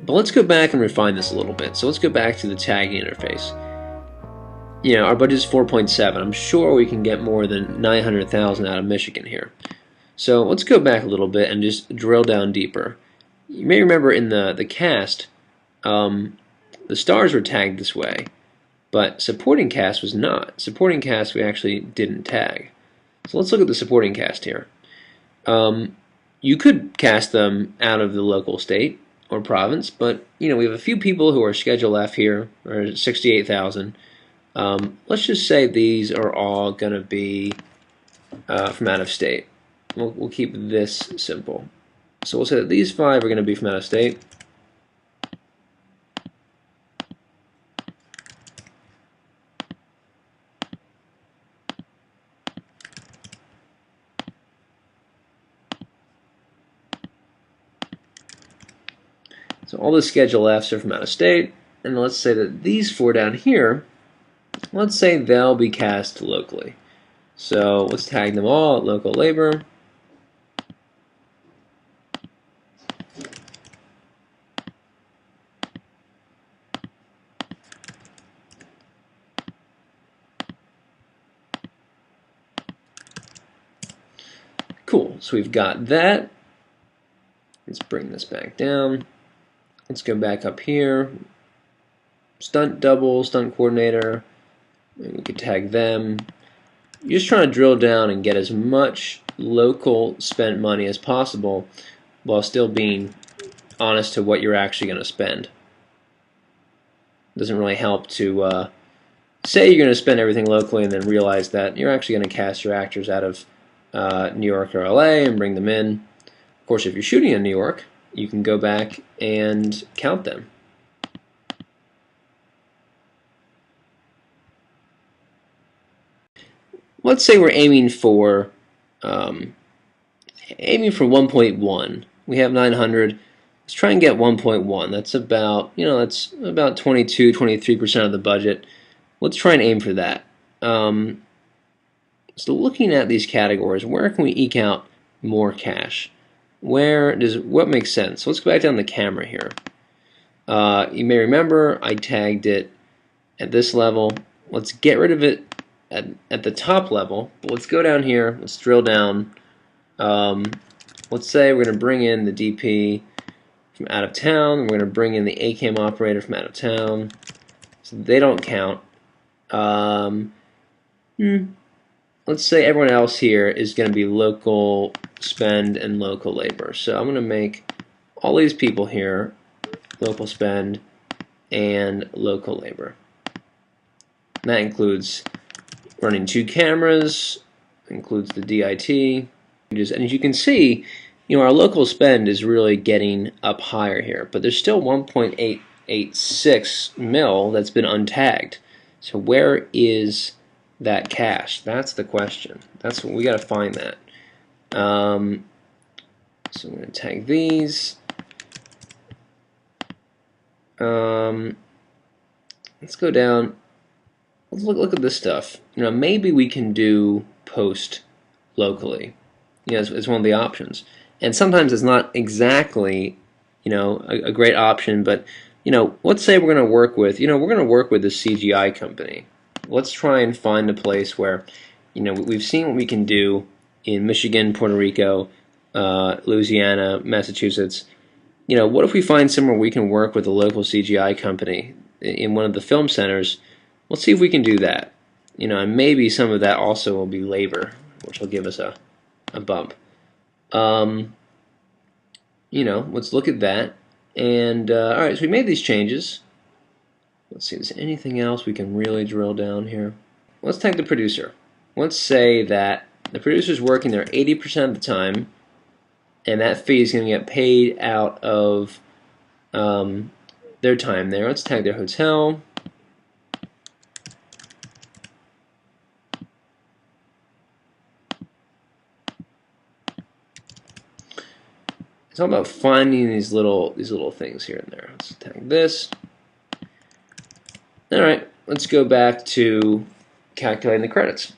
But let's go back and refine this a little bit. So let's go back to the tagging interface. You know, our budget's 4.7. I'm sure we can get more than 900,000 out of Michigan here. So let's go back a little bit and just drill down deeper. You may remember in the cast, the stars were tagged this way, but supporting cast was not. Supporting cast we actually didn't tag. So let's look at the supporting cast here. You could cast them out of the local state or province, but you know, we have a few people who are Schedule F here, or 68,000. Let's just say these are all going to be from out of state. We'll keep this simple. So we'll say that these 5 are going to be from out of state. So all the Schedule Fs are from out of state, and let's say that these 4 down here, let's say they'll be cast locally. So let's tag them all at local labor. Cool, so we've got that. Let's bring this back down. Let's go back up here. Stunt double, stunt coordinator. And we could tag them. You're just trying to drill down and get as much local spent money as possible while still being honest to what you're actually going to spend. It doesn't really help to say you're going to spend everything locally and then realize that you're actually going to cast your actors out of New York or LA and bring them in. Of course, if you're shooting in New York, you can go back and count them. Let's say we're aiming for 1.1. We have 900. Let's try and get 1.1. That's about, you know, that's about 22-23% of the budget. Let's try and aim for that. So looking at these categories, where can we eke out more cash? What makes sense? So let's go back down the camera here. You may remember I tagged it at this level. Let's get rid of it at the top level. But let's go down here. Let's drill down. Let's say we're going to bring in the DP from out of town. We're going to bring in the ACAM operator from out of town. So they don't count. Let's say everyone else here is going to be local spend and local labor. So I'm going to make all these people here local spend and local labor. And that includes running 2 cameras, includes the DIT. And as you can see, you know, our local spend is really getting up higher here, but there's still 1.886 mil that's been untagged. So where is that cash? That's the question. That's what we got to find that. So I'm going to tag these. Let's go down. Let's look at this stuff. You know, maybe we can do post locally. You know, it's one of the options. And sometimes it's not exactly, you know, a great option. But you know, let's say we're going to work with, the CGI company. Let's try and find a place where, you know, we've seen what we can do in Michigan, Puerto Rico, Louisiana, Massachusetts. You know, what if we find somewhere we can work with a local CGI company in one of the film centers? Let's see if we can do that. You know, and maybe some of that also will be labor, which will give us a bump. You know, let's look at that. And all right, so we made these changes. Let's see, is there anything else we can really drill down here? Let's tag the producer. Let's say that the producer's working there 80% of the time, and that fee is going to get paid out of their time there. Let's tag their hotel. It's all about finding these little things here and there. Let's tag this. All right, let's go back to calculating the credits.